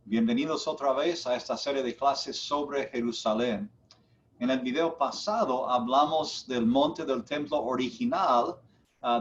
Bienvenidos otra vez a esta serie de clases sobre Jerusalén. En el video pasado hablamos del monte del templo original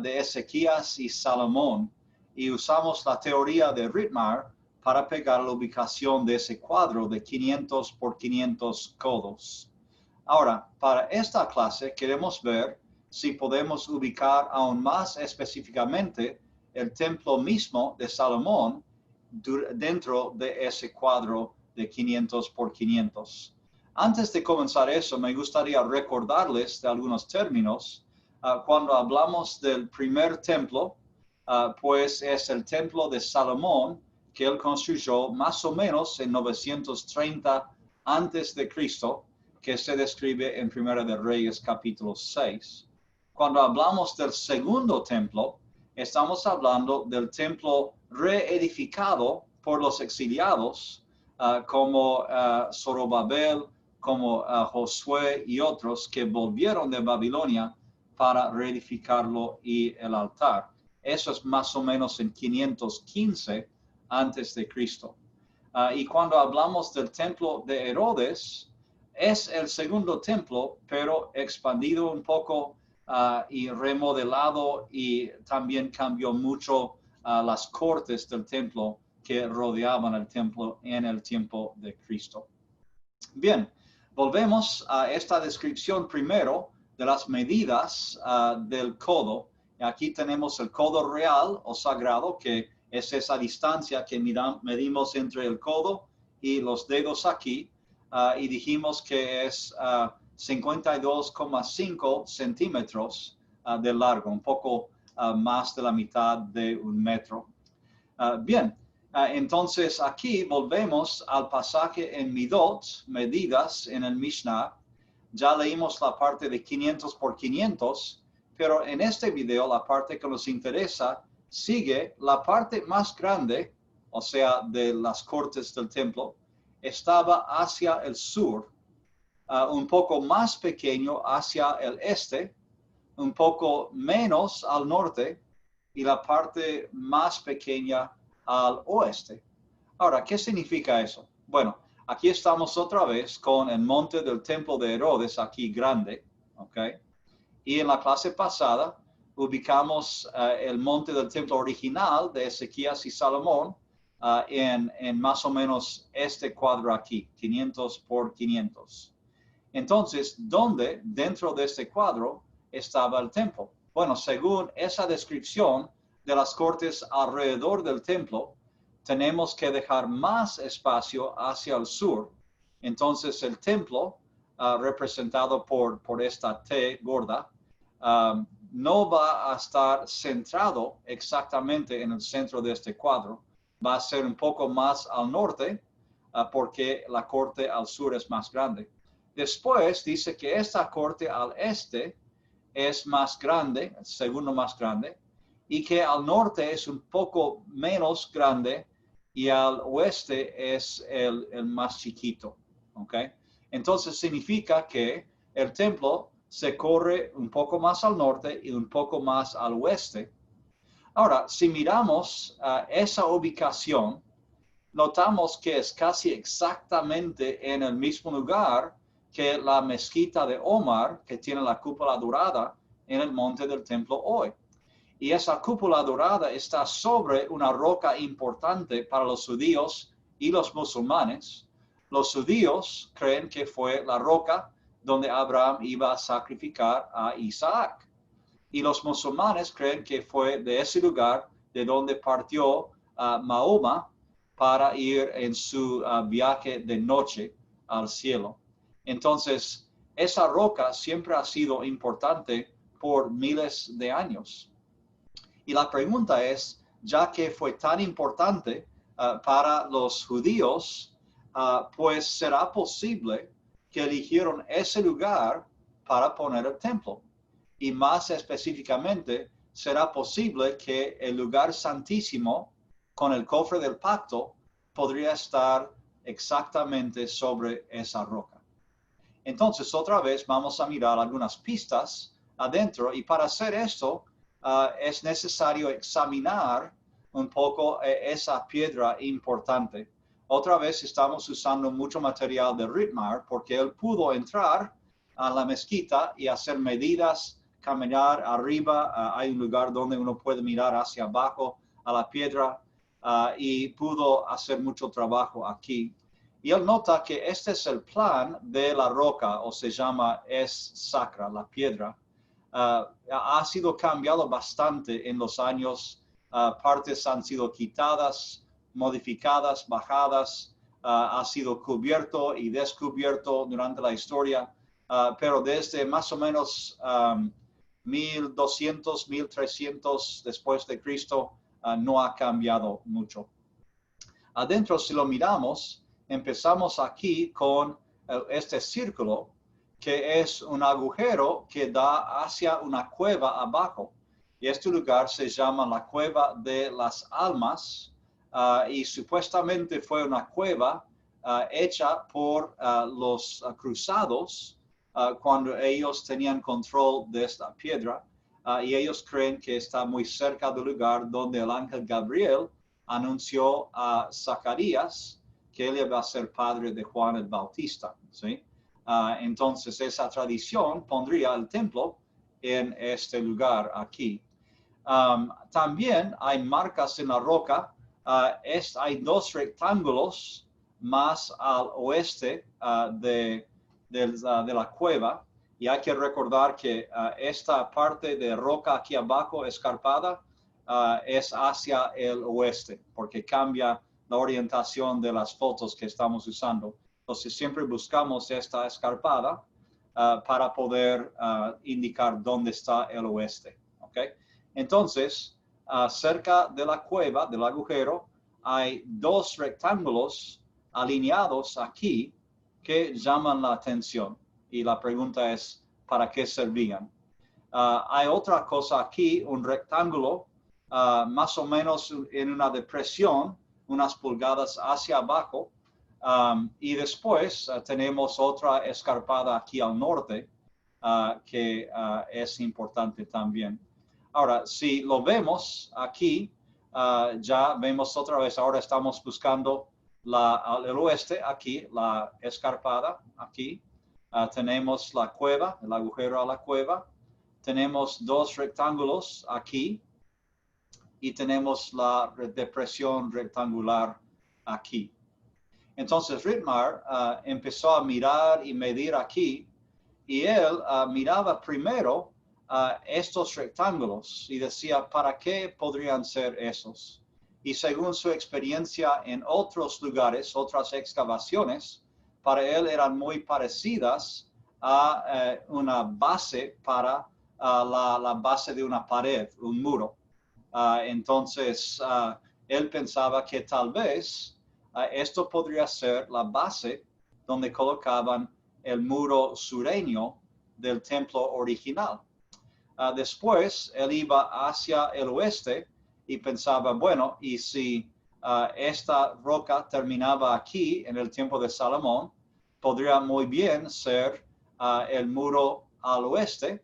de Ezequías y Salomón y usamos la teoría de Ritmar para pegar la ubicación de ese cuadro de 500 por 500 codos. Ahora, para esta clase queremos ver si podemos ubicar aún más específicamente el templo mismo de Salomón dentro de ese cuadro de 500 por 500. Antes de comenzar eso, me gustaría recordarles de algunos términos. Cuando hablamos del primer templo, pues es el templo de Salomón, que él construyó más o menos en 930 antes de Cristo, que se describe en Primera de Reyes capítulo 6. Cuando hablamos del segundo templo, estamos hablando del templo reedificado por los exiliados, como Zorobabel, como Josué y otros que volvieron de Babilonia para reedificarlo y el altar. Eso es más o menos en 515 antes de Cristo. Y cuando hablamos del templo de Herodes, es el segundo templo, pero expandido un poco y remodelado, y también cambió mucho las cortes del templo que rodeaban el templo en el tiempo de Cristo. Bien, volvemos a esta descripción primero de las medidas del codo. Aquí tenemos el codo real o sagrado, que es esa distancia que medimos entre el codo y los dedos aquí, y dijimos que es 52,5 centímetros de largo, un poco más de la mitad de un metro. Bien, entonces aquí volvemos al pasaje en Midot, medidas en el Mishnah. Ya leímos la parte de 500 por 500, pero en este video la parte que nos interesa sigue la parte más grande, o sea, de las cortes del templo, estaba hacia el sur, un poco más pequeño hacia el este, un poco menos al norte y la parte más pequeña al oeste. Ahora, ¿qué significa eso? Bueno, aquí estamos otra vez con el monte del templo de Herodes, aquí grande, ¿ok? Y en la clase pasada ubicamos el monte del templo original de Ezequías y Salomón en más o menos este cuadro aquí, 500 por 500. Entonces, ¿dónde dentro de este cuadro estaba el templo? Bueno, según esa descripción de las cortes alrededor del templo, tenemos que dejar más espacio hacia el sur. Entonces, el templo, representado por esta T gorda, no va a estar centrado exactamente en el centro de este cuadro. Va a ser un poco más al norte, porque la corte al sur es más grande. Después dice que esta corte al este es más grande, el segundo más grande, y que al norte es un poco menos grande y al oeste es el más chiquito. ¿Okay? Entonces significa que el templo se corre un poco más al norte y un poco más al oeste. Ahora, si miramos esa ubicación, notamos que es casi exactamente en el mismo lugar que la mezquita de Omar, que tiene la cúpula dorada en el monte del templo hoy. Y esa cúpula dorada está sobre una roca importante para los judíos y los musulmanes. Los judíos creen que fue la roca donde Abraham iba a sacrificar a Isaac. Y los musulmanes creen que fue de ese lugar de donde partió Mahoma para ir en su viaje de noche al cielo. Entonces, esa roca siempre ha sido importante por miles de años. Y la pregunta es, ya que fue tan importante para los judíos, pues será posible que eligieron ese lugar para poner el templo. Y más específicamente, será posible que el lugar santísimo con el cofre del pacto podría estar exactamente sobre esa roca. Entonces, otra vez vamos a mirar algunas pistas adentro, y para hacer esto es necesario examinar un poco esa piedra importante. Otra vez estamos usando mucho material de Ritmar porque él pudo entrar a la mezquita y hacer medidas, caminar arriba. Hay un lugar donde uno puede mirar hacia abajo a la piedra y pudo hacer mucho trabajo aquí. Y él nota que este es el plan de la roca, o se llama es sacra, la piedra. Ha sido cambiado bastante en los años. Partes han sido quitadas, modificadas, bajadas. Ha sido cubierto y descubierto durante la historia. Pero desde más o menos 1200, 1300 después de Cristo, no ha cambiado mucho. Adentro, si lo miramos, empezamos aquí con este círculo, que es un agujero que da hacia una cueva abajo. Y este lugar se llama la Cueva de las Almas, y supuestamente fue una cueva hecha por los cruzados cuando ellos tenían control de esta piedra, y ellos creen que está muy cerca del lugar donde el ángel Gabriel anunció a Zacarías que él iba a ser padre de Juan el Bautista, ¿sí? Entonces esa tradición pondría el templo en este lugar aquí. También hay marcas en la roca. Hay dos rectángulos más al oeste de la cueva, y hay que recordar que esta parte de roca aquí abajo escarpada es hacia el oeste, porque cambia la orientación de las fotos que estamos usando. Entonces siempre buscamos esta escarpada para poder indicar dónde está el oeste. ¿Okay? Entonces, cerca de la cueva, del agujero, hay dos rectángulos alineados aquí que llaman la atención. Y la pregunta es, ¿para qué servían? Hay otra cosa aquí, un rectángulo más o menos en una depresión, unas pulgadas hacia abajo, y después tenemos otra escarpada aquí al norte que es importante también. Ahora, si lo vemos aquí, ya vemos otra vez, ahora estamos buscando el oeste, aquí, la escarpada, aquí. Tenemos la cueva, el agujero a la cueva. Tenemos dos rectángulos aquí y tenemos la depresión rectangular aquí. Entonces Ritmar empezó a mirar y medir aquí, y él miraba primero estos rectángulos y decía, ¿para qué podrían ser esos? Y según su experiencia en otros lugares, otras excavaciones, para él eran muy parecidas a una base para la base de una pared, un muro. Entonces, él pensaba que tal vez esto podría ser la base donde colocaban el muro sureño del templo original. Después, él iba hacia el oeste y pensaba, bueno, y si esta roca terminaba aquí en el tiempo de Salomón, podría muy bien ser el muro al oeste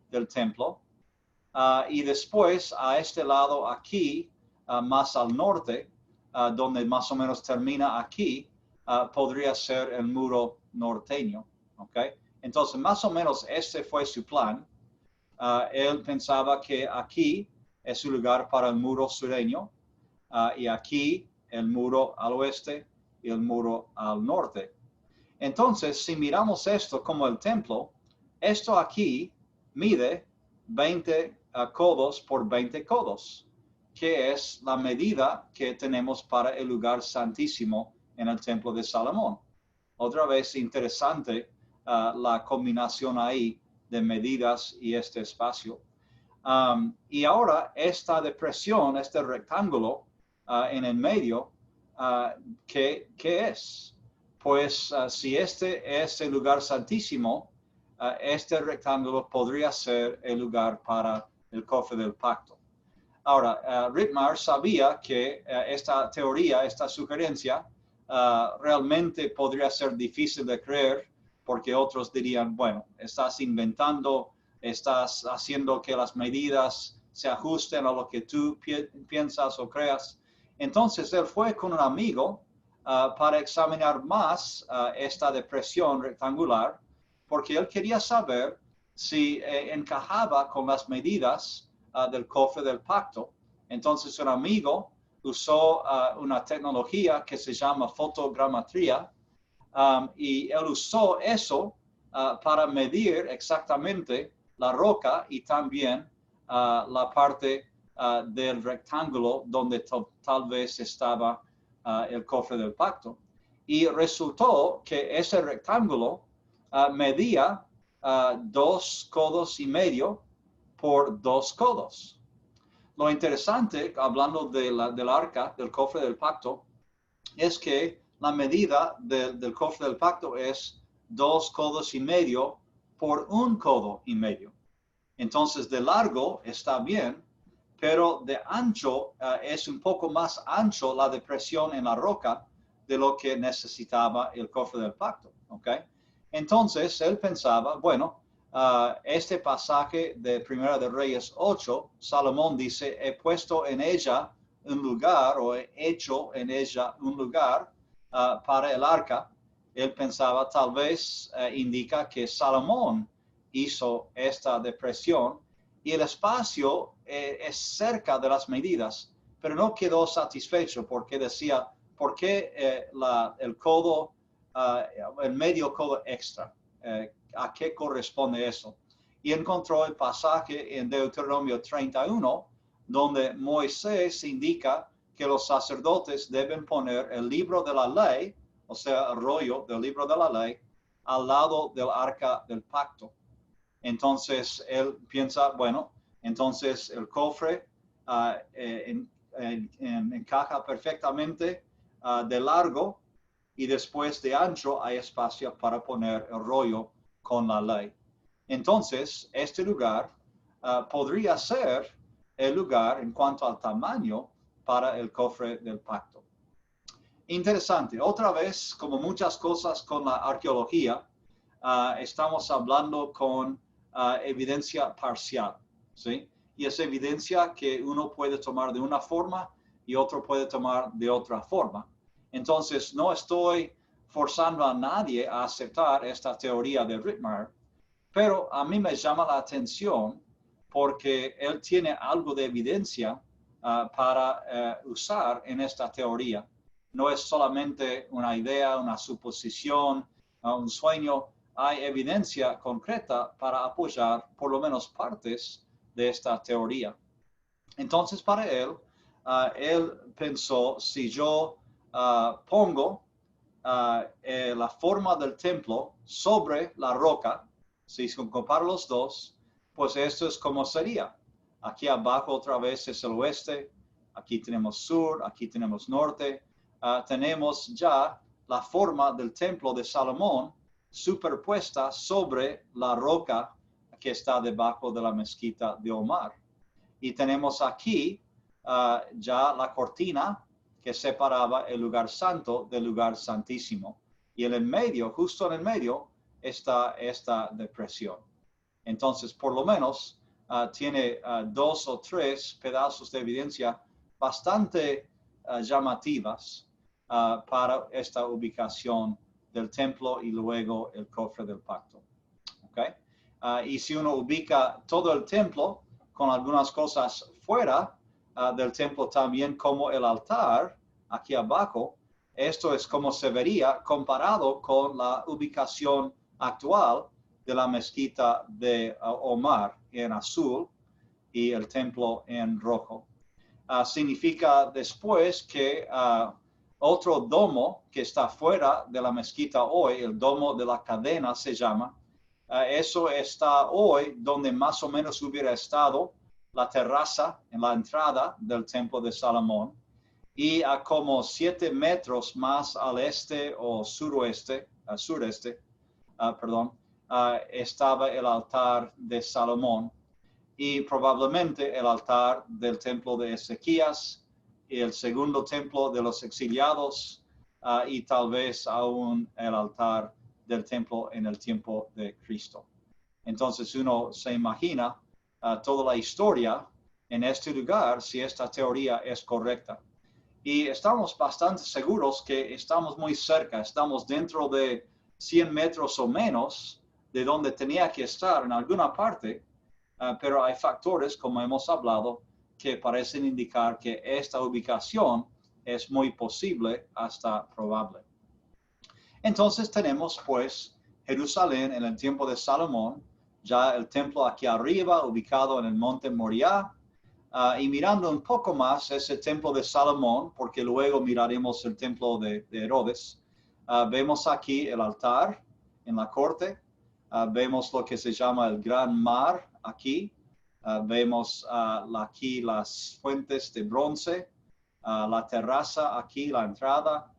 del templo. Y después a este lado aquí, más al norte, donde más o menos termina aquí, podría ser el muro norteño. ¿Okay? Entonces, más o menos este fue su plan. Él pensaba que aquí es un lugar para el muro sureño, y aquí el muro al oeste y el muro al norte. Entonces, si miramos esto como el templo, esto aquí mide 20 codos por 20 codos, que es la medida que tenemos para el lugar santísimo en el templo de Salomón. Otra vez interesante la combinación ahí de medidas y este espacio. Y ahora esta depresión, este rectángulo en el medio, ¿qué es? Pues si este es el lugar santísimo, este rectángulo podría ser el lugar para el cofre del pacto. Ahora, Ritmar sabía que esta teoría, esta sugerencia, realmente podría ser difícil de creer, porque otros dirían, bueno, estás inventando, estás haciendo que las medidas se ajusten a lo que tú piensas o creas. Entonces él fue con un amigo para examinar más esta depresión rectangular, porque él quería saber si encajaba con las medidas del cofre del pacto. Entonces un amigo usó una tecnología que se llama fotogrametría, y él usó eso para medir exactamente la roca y también la parte del rectángulo donde tal vez estaba el cofre del pacto. Y resultó que ese rectángulo medía 2,5 codos por 2 codos. Lo interesante, hablando del arca, del cofre del pacto, es que la medida del cofre del pacto es 2,5 codos por 1,5 codos. Entonces, de largo está bien, pero de ancho es un poco más ancho la depresión en la roca de lo que necesitaba el cofre del pacto. ¿Okay? Entonces, él pensaba, bueno, este pasaje de Primera de Reyes 8, Salomón dice, he puesto en ella un lugar o he hecho en ella un lugar para el arca. Él pensaba, tal vez indica que Salomón hizo esta depresión y el espacio es cerca de las medidas, pero no quedó satisfecho porque decía, ¿por qué el codo, el medio codo extra? ¿A qué corresponde eso? Y encontró el pasaje en Deuteronomio 31, donde Moisés indica que los sacerdotes deben poner el libro de la ley, o sea, el rollo del libro de la ley, al lado del arca del pacto. Entonces él piensa, bueno, entonces el cofre encaja perfectamente de largo y después de ancho hay espacio para poner el rollo con la ley. Entonces, este lugar podría ser el lugar en cuanto al tamaño para el cofre del pacto. Interesante. Otra vez, como muchas cosas con la arqueología, estamos hablando con evidencia parcial, ¿sí? Y es evidencia que uno puede tomar de una forma y otro puede tomar de otra forma. Entonces, no estoy forzando a nadie a aceptar esta teoría de Rittmeyer, pero a mí me llama la atención porque él tiene algo de evidencia para usar en esta teoría. No es solamente una idea, una suposición, un sueño. Hay evidencia concreta para apoyar por lo menos partes de esta teoría. Entonces, para él, él pensó, si yo pongo la forma del templo sobre la roca, si comparo los dos, pues esto es como sería. Aquí abajo otra vez es el oeste, aquí tenemos sur, aquí tenemos norte. Tenemos ya la forma del templo de Salomón superpuesta sobre la roca que está debajo de la mezquita de Omar. Y tenemos aquí ya la cortina que separaba el lugar santo del lugar santísimo. Y en el medio, justo en el medio, está esta depresión. Entonces, por lo menos, tiene 2 o 3 pedazos de evidencia bastante llamativas para esta ubicación del templo y luego el cofre del pacto. ¿Okay? Y si uno ubica todo el templo con algunas cosas fuera del templo también, como el altar aquí abajo, esto es como se vería comparado con la ubicación actual de la mezquita de Omar en azul y el templo en rojo. Significa después que otro domo que está fuera de la mezquita hoy, el domo de la cadena se llama, eso está hoy donde más o menos hubiera estado la terraza en la entrada del templo de Salomón, y a como 7 metros más al este o sureste, estaba el altar de Salomón y probablemente el altar del templo de Ezequías y el segundo templo de los exiliados y tal vez aún el altar del templo en el tiempo de Cristo. Entonces uno se imagina toda la historia en este lugar si esta teoría es correcta. y estamos bastante seguros que estamos muy cerca, estamos dentro de 100 metros o menos de donde tenía que estar en alguna parte, pero hay factores, como hemos hablado, que parecen indicar que esta ubicación es muy posible hasta probable. Entonces tenemos pues Jerusalén en el tiempo de Salomón, ya el templo aquí arriba, ubicado en el monte Moriah, y mirando un poco más ese templo de Salomón, porque luego miraremos el templo de Herodes, vemos aquí el altar en la corte, vemos lo que se llama el Gran Mar aquí, vemos aquí las fuentes de bronce, la terraza aquí, la entrada,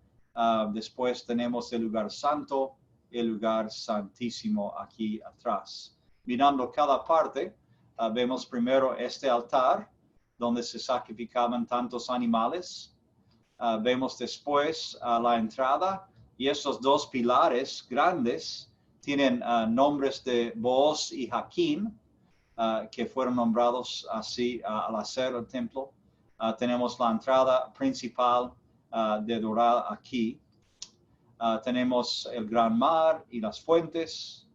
después tenemos el lugar santo, el lugar santísimo aquí atrás. Mirando cada parte, vemos primero este altar, donde se sacrificaban tantos animales. Vemos después la entrada, y estos dos pilares grandes tienen nombres de Booz y Jaquín, que fueron nombrados así al hacer el templo. Tenemos la entrada principal de Dorada aquí. Tenemos el Gran Mar y las fuentes.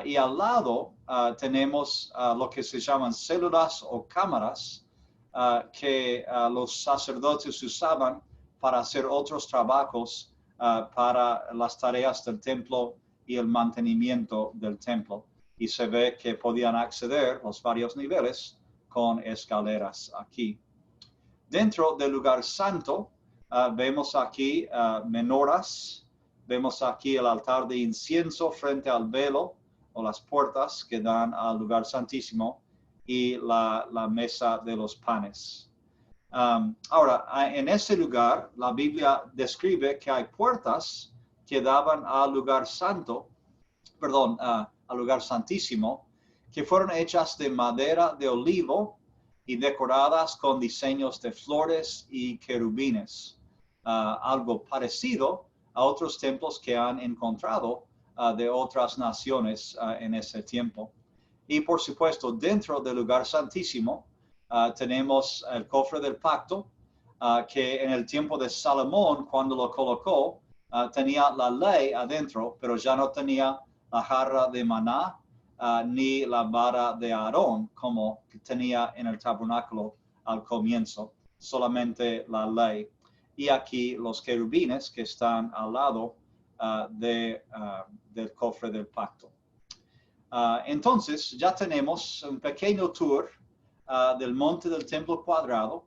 Y al lado tenemos lo que se llaman células o cámaras que los sacerdotes usaban para hacer otros trabajos para las tareas del templo y el mantenimiento del templo. Y se ve que podían acceder los varios niveles con escaleras aquí. Dentro del lugar santo vemos aquí menorás, vemos aquí el altar de incienso frente al velo o las puertas que dan al lugar santísimo y la mesa de los panes. Ahora, en ese lugar, la Biblia describe que hay puertas que daban al lugar santo, al lugar santísimo, que fueron hechas de madera de olivo y decoradas con diseños de flores y querubines. Algo parecido a otros templos que han encontrado de otras naciones en ese tiempo. Y por supuesto, dentro del lugar santísimo, tenemos el cofre del pacto, que en el tiempo de Salomón, cuando lo colocó, tenía la ley adentro, pero ya no tenía la jarra de maná, ni la vara de Aarón, como tenía en el tabernáculo al comienzo, solamente la ley. Y aquí los querubines que están al lado del cofre del pacto. Entonces, ya tenemos un pequeño tour del monte del templo cuadrado.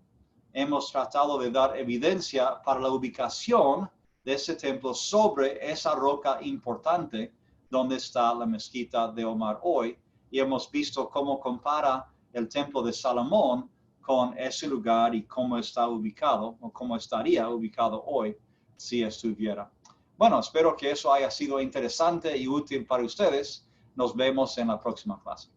Hemos tratado de dar evidencia para la ubicación de ese templo sobre esa roca importante donde está la mezquita de Omar hoy, y hemos visto cómo compara el templo de Salomón con ese lugar y cómo está ubicado, o cómo estaría ubicado hoy si estuviera. Bueno, espero que eso haya sido interesante y útil para ustedes. Nos vemos en la próxima clase.